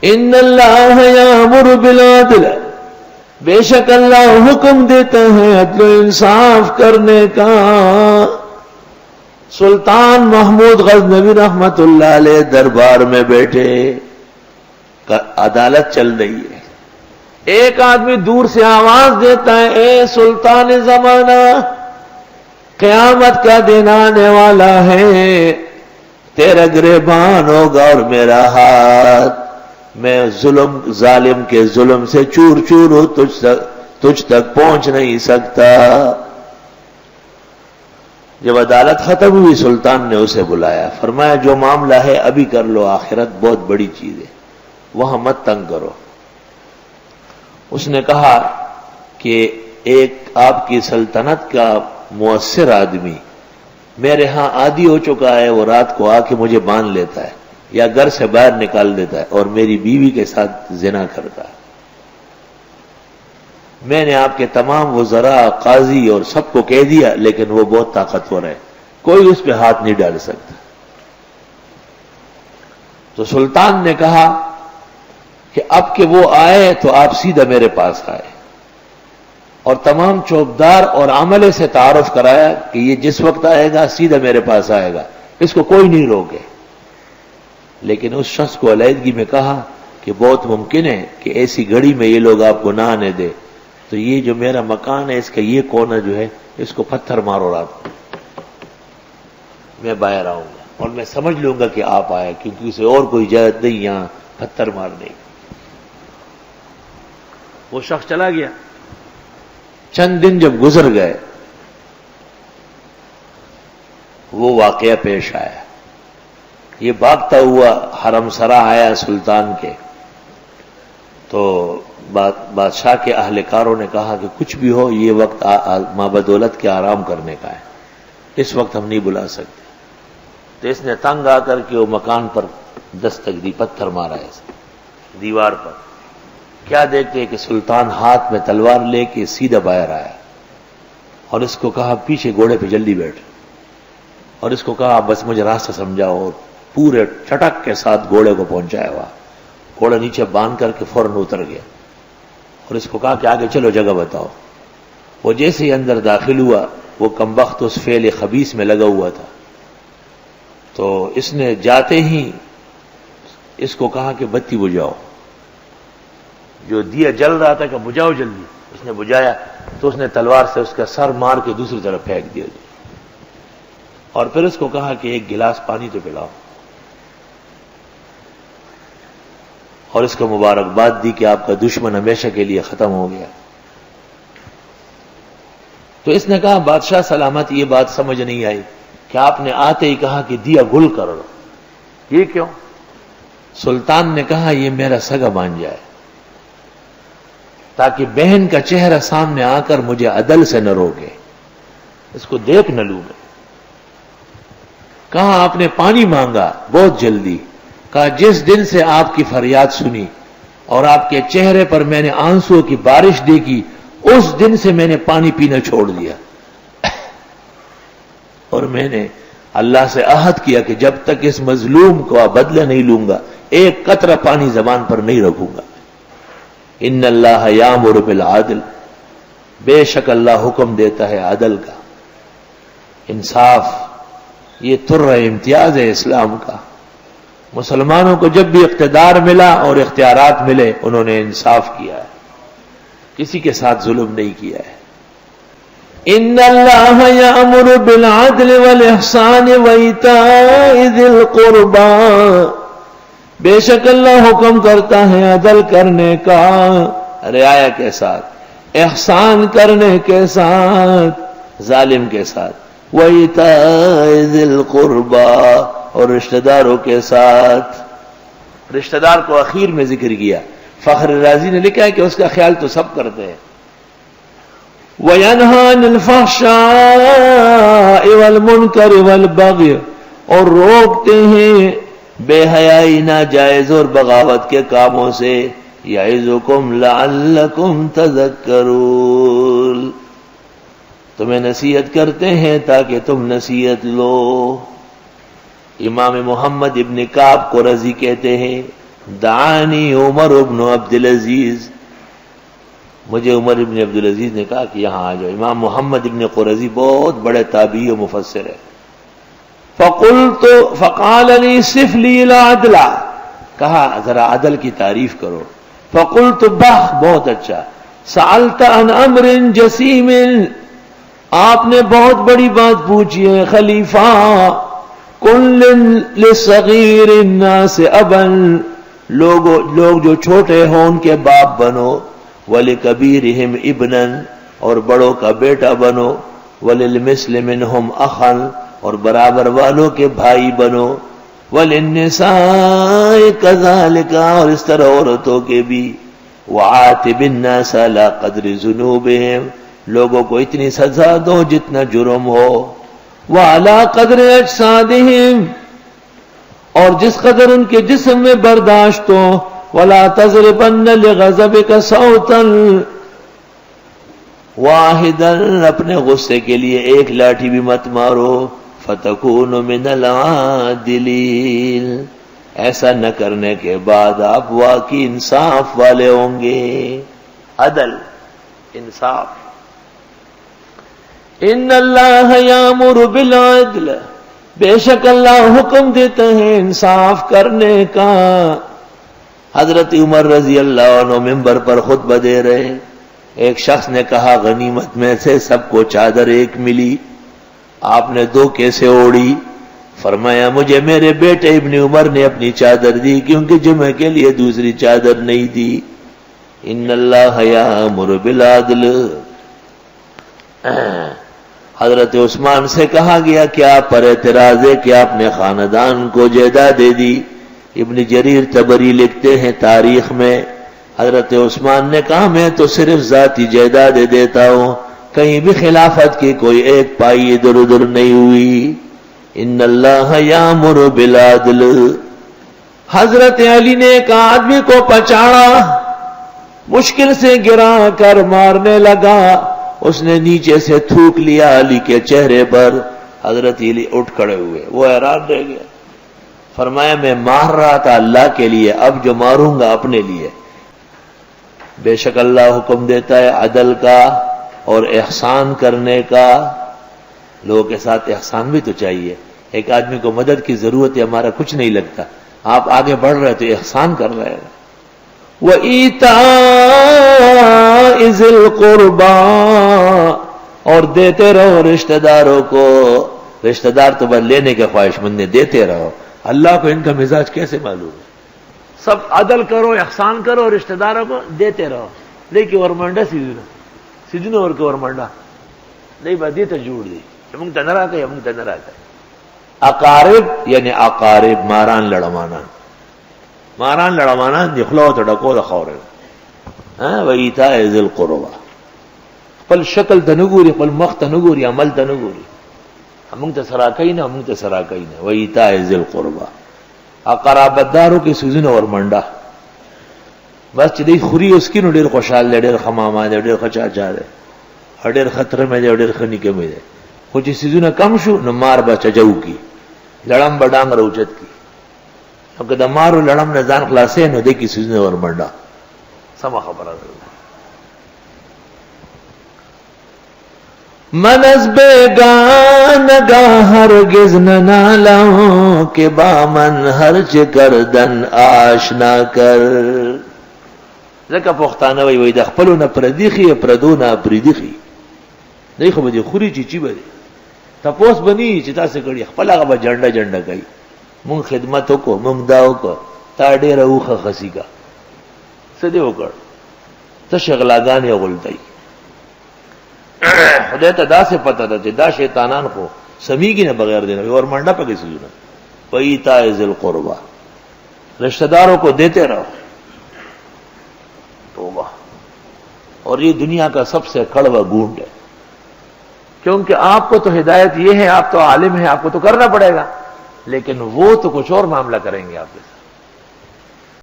ان اللہ یامر بالعدل، بے شک اللہ حکم دیتا ہے عدل و انصاف کرنے کا۔ سلطان محمود غزنوی رحمت اللہ علیہ دربار میں بیٹھے، عدالت چل رہی ہے۔ ایک آدمی دور سے آواز دیتا ہے، اے سلطان زمانہ، قیامت کا دن آنے والا ہے، تیرا گریبان ہوگا اور میرا ہاتھ، میں ظالم کے ظلم سے چور چور ہوں، تجھ تک پہنچ نہیں سکتا۔ جب عدالت ختم ہوئی سلطان نے اسے بلایا، فرمایا جو معاملہ ہے ابھی کر لو، آخرت بہت بڑی چیز ہے، وہاں مت تنگ کرو۔ اس نے کہا کہ ایک آپ کی سلطنت کا مؤثر آدمی میرے ہاں عادی ہو چکا ہے، وہ رات کو آ کے مجھے باندھ لیتا ہے یا گھر سے باہر نکال دیتا ہے اور میری بیوی کے ساتھ زنا کرتا ہے۔ میں نے آپ کے تمام وزراء، قاضی اور سب کو کہہ دیا، لیکن وہ بہت طاقتور ہے، کوئی اس پہ ہاتھ نہیں ڈال سکتا۔ تو سلطان نے کہا کہ اب کہ وہ آئے تو آپ سیدھا میرے پاس آئے، اور تمام چوکدار اور عملے سے تعارف کرایا کہ یہ جس وقت آئے گا سیدھا میرے پاس آئے گا، اس کو کوئی نہیں روکے۔ لیکن اس شخص کو علیحدگی میں کہا کہ بہت ممکن ہے کہ ایسی گھڑی میں یہ لوگ آپ کو نہ آنے دے، تو یہ جو میرا مکان ہے اس کا یہ کونا جو ہے اس کو پتھر مارو رات، میں باہر آؤں گا اور میں سمجھ لوں گا کہ آپ آئے، کیونکہ اسے اور کوئی اجازت نہیں یہاں پتھر مارنے کی۔ وہ شخص چلا گیا۔ چند دن جب گزر گئے، وہ واقعہ پیش آیا۔ یہ بھاگتا ہوا حرم سرا آیا سلطان کے، تو بادشاہ کے اہلکاروں نے کہا کہ کچھ بھی ہو یہ وقت ماں بدولت کے آرام کرنے کا ہے، اس وقت ہم نہیں بلا سکتے۔ تو اس نے تنگ آ کر کے وہ مکان پر دستک دی، پتھر مارا ہے دیوار پر۔ کیا دیکھتے کہ سلطان ہاتھ میں تلوار لے کے سیدھا باہر آیا اور اس کو کہا پیچھے گھوڑے پہ جلدی بیٹھ، اور اس کو کہا بس مجھے راستہ سمجھاؤ، اور پورے چٹک کے ساتھ گھوڑے کو پہنچایا ہوا۔ گھوڑا نیچے باندھ کر کے فوراً اتر گیا اور اس کو کہا کہ آگے چلو جگہ بتاؤ۔ وہ جیسے ہی اندر داخل ہوا، وہ کمبخت اس فعل خبیث میں لگا ہوا تھا، تو اس نے جاتے ہی اس کو کہا کہ بتی بجھاؤ۔ جو دیا جل رہا تھا کہ بجھاؤ جلدی، اس نے بجھایا تو اس نے تلوار سے اس کا سر مار کے دوسری طرف پھینک دیا، اور پھر اس کو کہا کہ ایک گلاس پانی تو پلاؤ، اور اس کو مبارکباد دی کہ آپ کا دشمن ہمیشہ کے لیے ختم ہو گیا۔ تو اس نے کہا بادشاہ سلامت، یہ بات سمجھ نہیں آئی کہ آپ نے آتے ہی کہا کہ دیا گل کر لو، یہ کیوں؟ سلطان نے کہا یہ میرا سگا مان جائے، تاکہ بہن کا چہرہ سامنے آ کر مجھے عدل سے نہ روکے، اس کو دیکھ نہ لوں میں۔ کہا آپ نے پانی مانگا بہت جلدی، کہا جس دن سے آپ کی فریاد سنی اور آپ کے چہرے پر میں نے آنسو کی بارش دیکھی، اس دن سے میں نے پانی پینا چھوڑ دیا، اور میں نے اللہ سے عہد کیا کہ جب تک اس مظلوم کو بدلہ نہیں لوں گا ایک قطرہ پانی زبان پر نہیں رکھوں گا۔ ان اللہ یامر بالعدل، بے شک اللہ حکم دیتا ہے عدل کا، انصاف۔ یہ تر امتیاز ہے اسلام کا۔ مسلمانوں کو جب بھی اقتدار ملا اور اختیارات ملے انہوں نے انصاف کیا ہے، کسی کے ساتھ ظلم نہیں کیا ہے۔ ان اللہ یامر بالعدل والاحسان وایتاء ذی القربى، بے شک اللہ حکم کرتا ہے عدل کرنے کا، رعایا کے ساتھ، احسان کرنے کے ساتھ، ظالم کے ساتھ، وایتاء ذی القربى، اور رشتہ داروں کے ساتھ۔ رشتہ دار کو اخیر میں ذکر کیا۔ فخر رازی نے لکھا ہے کہ اس کا خیال تو سب کرتے ہیں۔ وَيَنْهَى عَنِ الْفَحْشَاءِ وَالْمُنْكَرِ وَالْبَغْيِ، اور روکتے ہیں بے حیائی، ناجائز اور بغاوت کے کاموں سے۔ یعظکم لعلکم تذکرون، تمہیں نصیحت کرتے ہیں تاکہ تم نصیحت لو۔ امام محمد ابن کعب قرظی کہتے ہیں دعانی عمر ابن عبدالعزیز، مجھے عمر ابن عبدالعزیز نے کہا کہ یہاں آ جاؤ. امام محمد ابن قرظی بہت بڑے تابعی و مفسر ہے. فقلت فقال لی صف لی العدل، کہا ذرا عدل کی تعریف کرو. فقلت بہت اچھا. سألت عن امر جسیم، آپ نے بہت بڑی بات پوچھی ہے خلیفہ. کل لصغیر الناس ابا، لوگ جو چھوٹے ہوں ان کے باپ بنو. ولکبیرہم ابنا، اور بڑوں کا بیٹا بنو. وللمثل منہم اخا، اور برابر والوں کے بھائی بنو. وللنساء کذالک، اور اس طرح عورتوں کے بھی. وعاتب الناس علی قدر ذنوبہم، لوگوں کو اتنی سزا دو جتنا جرم ہو. وعلی قدر اجسادہم، اور جس قدر ان کے جسم میں برداشت ہو. ولا تضربن لغضبک صوتا واحدا، اپنے غصے کے لیے ایک لاٹھی بھی مت مارو. فتکون من العادلین، ایسا نہ کرنے کے بعد آپ واقعی انصاف والے ہوں گے. عدل، انصاف. ان اللہ یامر بالعدل، بے شک اللہ حکم دیتے ہیں انصاف کرنے کا. حضرت عمر رضی اللہ عنہ ممبر پر خطبہ دے رہے. ایک شخص نے کہا غنیمت میں سے سب کو چادر ایک ملی، آپ نے دو کیسے اوڑی؟ فرمایا مجھے میرے بیٹے ابن عمر نے اپنی چادر دی کیونکہ جمعہ کے لیے دوسری چادر نہیں دی. ان اللہ یامر بالعدل. حضرت عثمان سے کہا گیا کہ آپ پر اعتراض ہے کہ آپ نے خاندان کو جائیداد دے دی. ابن جریر طبری لکھتے ہیں تاریخ میں حضرت عثمان نے کہا میں تو صرف ذاتی جائیداد دیتا ہوں، کہیں بھی خلافت کی کوئی ایک پائی ادھر ادھر نہیں ہوئی. ان اللہ یامر بالعدل. حضرت علی نے ایک آدمی کو پچاڑا، مشکل سے گرا کر مارنے لگا. اس نے نیچے سے تھوک لیا علی کے چہرے پر. حضرت علی اٹھ کھڑے ہوئے، وہ حیران رہ گیا. فرمایا میں مار رہا تھا اللہ کے لیے، اب جو ماروں گا اپنے لیے. بے شک اللہ حکم دیتا ہے عدل کا اور احسان کرنے کا. لوگوں کے ساتھ احسان بھی تو چاہیے. ایک آدمی کو مدد کی ضرورت ہے، ہمارا کچھ نہیں لگتا، آپ آگے بڑھ رہے تو احسان کر رہے ہیں. وَإِيتَاءِ ذِي الْقُرْبَىٰ، اور دیتے رہو رشتہ داروں کو. رشتہ دار تو بس لینے کے خواہش مند نے، دیتے رہو. اللہ کو ان کا مزاج کیسے معلوم ہے؟ سب عدل کرو، احسان کرو، رشتہ داروں کو دیتے رہو. لیکن ورمنڈا سیدھنے اور کو ورمنڈا نہیں بدی تو جوڑ دی امنگ تنرا کا امنگ تنرا کا. اقارب یعنی اقارب ماران لڑمانا، ماران لڑمانا نخلو تو ڈکو دخور. وَإِيتَاءِ ذِي الْقُرْبَىٰ، پل شکل تنگوری، پل مخ تنگوری، عمل تنگوری. امنگ تسرا کئی نہ، امنگ تسرا کئی نہ. وَإِيتَاءِ ذِي الْقُرْبَىٰ، اقرابت داروں کی سوزن اور منڈا. بس چدی خوری اس کی نو ډیر خوشحال دی، ډیر خماما دی، ډیر خچاچا دی، ډیر خطر میں دی، ډیر خنی کې دی. خو چې سیزونه کم شو نو مار به چجو کی، لړم به ډانګ روچت کی. او که د مارو لړم نه ځان خلاصې نو دی کی سیزونه اور منډا. سم خبره ده. من از بیگانگا ہرگز نہ نالوں کہ بامن ہرچ کردن آشنا کر. ځکه پښتانه وایي د خپلو نه پردیخي پردو نه پردیخي. دی خو به دې خوري چیچي به دی تپوس بني چې تاسو کړي خپل هغه به جنډه جنډه کوي. مونږ خدمت وکړو، مونږ دا وکړو، تا ډېره اوښه خسي کا څه دې وکړ، ته شغلاګانې غولتئ. خدای ته داسې پته ده چې دا شیطانان خو سمیږي نه بغیر دی نه اور منډه پکې سوزونه. وَإِيتَاءِ ذِي الْقُرْبَىٰ، رشتہ داروں کو دیتے رہو. توبہ. اور یہ دنیا کا سب سے کڑوا گونڈ ہے، کیونکہ آپ کو تو ہدایت یہ ہے، آپ تو عالم ہیں، آپ کو تو کرنا پڑے گا، لیکن وہ تو کچھ اور معاملہ کریں گے آپ کے ساتھ.